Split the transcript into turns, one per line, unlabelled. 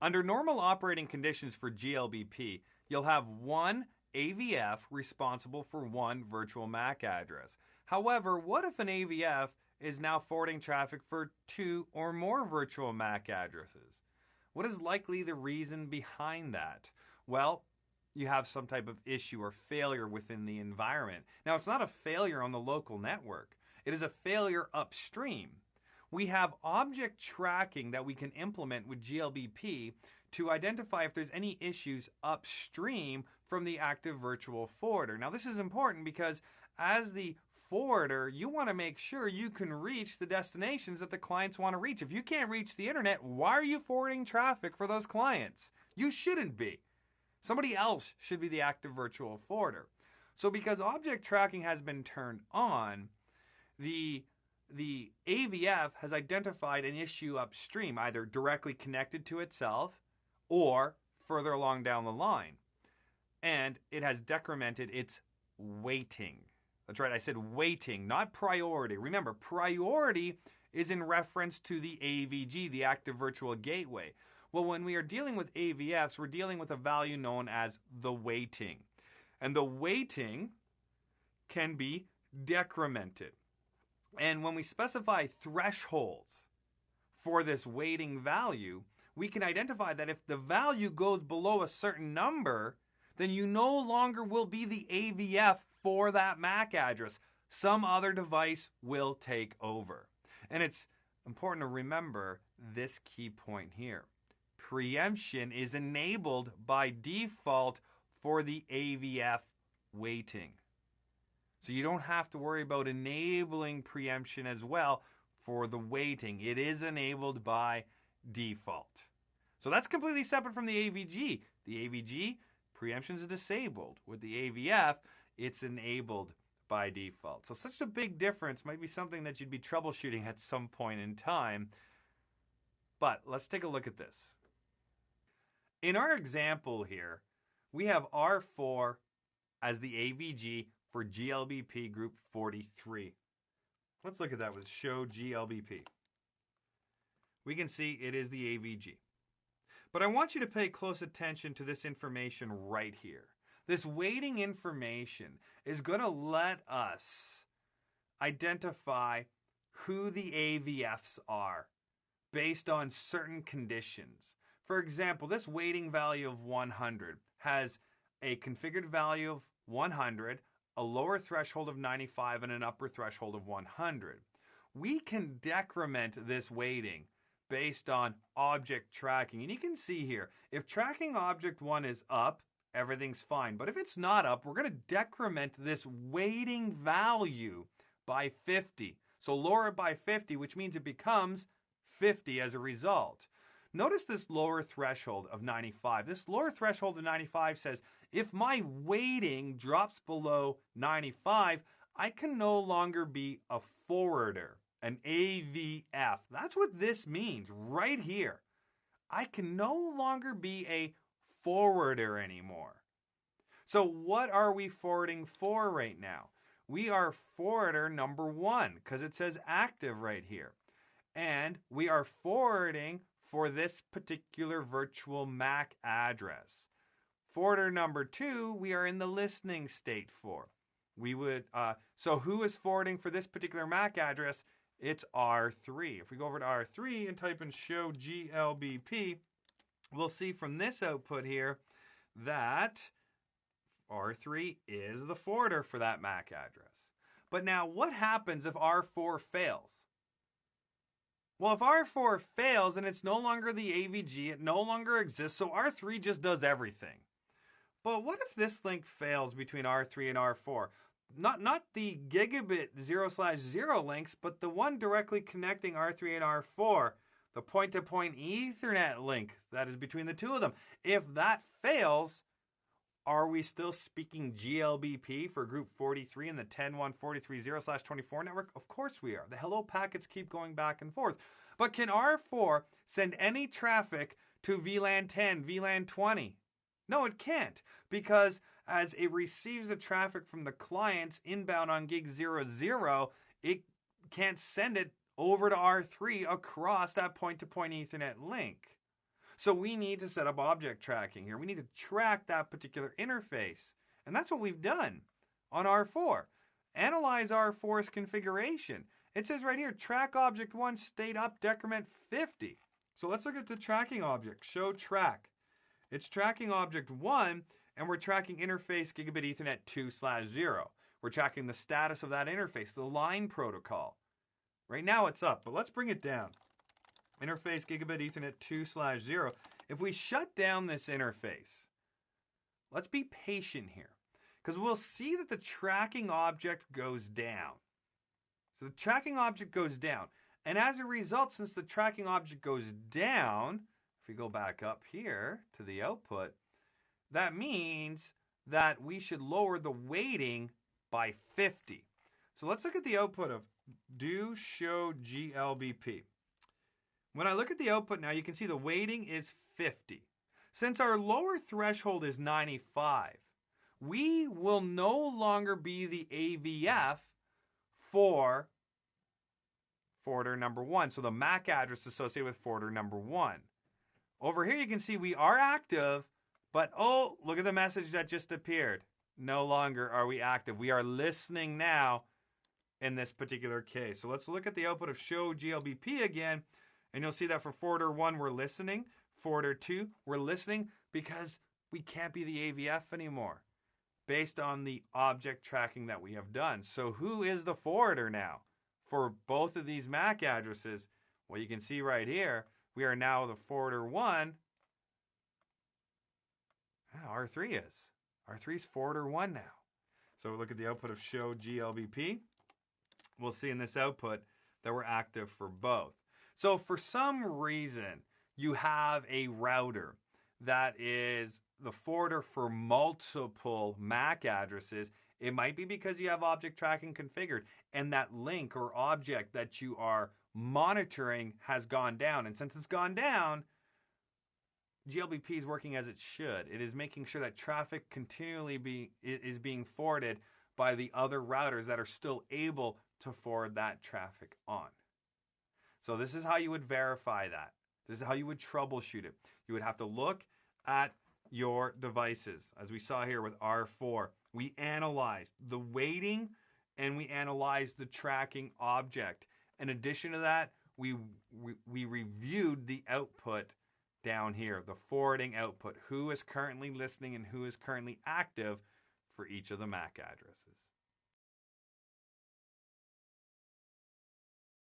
Under normal operating conditions for GLBP, you'll have one AVF responsible for one virtual MAC address. However, what if an AVF is now forwarding traffic for two or more virtual MAC addresses? What is likely the reason behind that? Well, you have some type of issue or failure within the environment. Now, it's not a failure on the local network. It is a failure upstream. We have object tracking that we can implement with GLBP to identify if there's any issues upstream from the active virtual forwarder. Now, this is important because as the forwarder, you want to make sure you can reach the destinations that the clients want to reach. If you can't reach the internet, why are you forwarding traffic for those clients? You shouldn't be. Somebody else should be the active virtual forwarder. So because object tracking has been turned on, the AVF has identified an issue upstream, either directly connected to itself or further along down the line. And it has decremented its weighting. That's right, I said weighting, not priority. Remember, priority is in reference to the AVG, the Active Virtual Gateway. Well, when we are dealing with AVFs, we're dealing with a value known as the weighting. And the weighting can be decremented. And when we specify thresholds for this weighting value, we can identify that if the value goes below a certain number, then you no longer will be the AVF for that MAC address. Some other device will take over. And it's important to remember this key point here. Preemption is enabled by default for the AVF weighting. So you don't have to worry about enabling preemption as well for the weighting. It is enabled by default. So that's completely separate from the AVG. The AVG, preemption is disabled. With the AVF, it's enabled by default. So such a big difference might be something that you'd be troubleshooting at some point in time. But let's take a look at this. In our example here, we have R4 as the AVG for GLBP group 43. Let's look at that with show GLBP. We can see it is the AVG. But I want you to pay close attention to this information right here. This weighting information is going to let us identify who the AVFs are based on certain conditions. For example, this weighting value of 100 has a configured value of 100, a lower threshold of 95, and an upper threshold of 100. We can decrement this weighting based on object tracking. And you can see here, if tracking object 1 is up, everything's fine. But if it's not up, we're going to decrement this weighting value by 50. So lower it by 50, which means it becomes 50 as a result. Notice this lower threshold of 95. This lower threshold of 95 says, if my weighting drops below 95, I can no longer be a forwarder, an AVF. That's what this means right here. I can no longer be a forwarder anymore. So what are we forwarding for right now? We are forwarder number 1 because it says active right here. And we are forwarding for this particular virtual MAC address. Forwarder number 2, we are in the listening state for. So who is forwarding for this particular MAC address? It's R3. If we go over to R3 and type in show GLBP, we'll see from this output here that R3 is the forwarder for that MAC address. But now what happens if R4 fails? Well, if R4 fails and it's no longer the AVG, it no longer exists, so R3 just does everything. But what if this link fails between R3 and R4? Not the gigabit 0/0 links, but the one directly connecting R3 and R4, the point-to-point Ethernet link that is between the two of them. If that fails, are we still speaking GLBP for group 43 in the 10.1.43.0/24 network? Of course we are. The hello packets keep going back and forth. But can R4 send any traffic to VLAN 10, VLAN 20? No, it can't, because as it receives the traffic from the clients inbound on gig 00, it can't send it over to R3 across that point-to-point Ethernet link. So we need to set up object tracking here. We need to track that particular interface. And that's what we've done on R4. Analyze R4's configuration. It says right here, track object 1, state up decrement 50. So let's look at the tracking object, show track. It's tracking object 1, and we're tracking interface gigabit Ethernet 2/0. We're tracking the status of that interface, the line protocol. Right now it's up, but let's bring it down. Interface gigabit Ethernet 2/0. If we shut down this interface, let's be patient here, because we'll see that the tracking object goes down. So the tracking object goes down. And as a result, since the tracking object goes down, if we go back up here to the output, that means that we should lower the weighting by 50. So let's look at the output of do show GLBP. When I look at the output now, you can see the weighting is 50. Since our lower threshold is 95, we will no longer be the AVF for forwarder number 1. So the MAC address associated with forwarder number 1. Over here you can see we are active, but oh, look at the message that just appeared. No longer are we active. We are listening now in this particular case. So let's look at the output of show GLBP again, and you'll see that for forwarder 1 we're listening, forwarder 2 we're listening because we can't be the AVF anymore based on the object tracking that we have done. So who is the forwarder now for both of these MAC addresses? Well, you can see right here, we are now the forwarder 1. R3 is. R3 is forwarder 1 now. So look at the output of show GLBP. We'll see in this output that we're active for both. So for some reason, you have a router that is the forwarder for multiple MAC addresses. It might be because you have object tracking configured and that link or object that you are monitoring has gone down. And since it's gone down, GLBP is working as it should. It is making sure that traffic continually is being forwarded by the other routers that are still able to forward that traffic on. So this is how you would verify that. This is how you would troubleshoot it. You would have to look at your devices. As we saw here with R4, we analyzed the weighting and we analyzed the tracking object. In addition to that, we reviewed the output down here, the forwarding output, who is currently listening and who is currently active for each of the MAC addresses.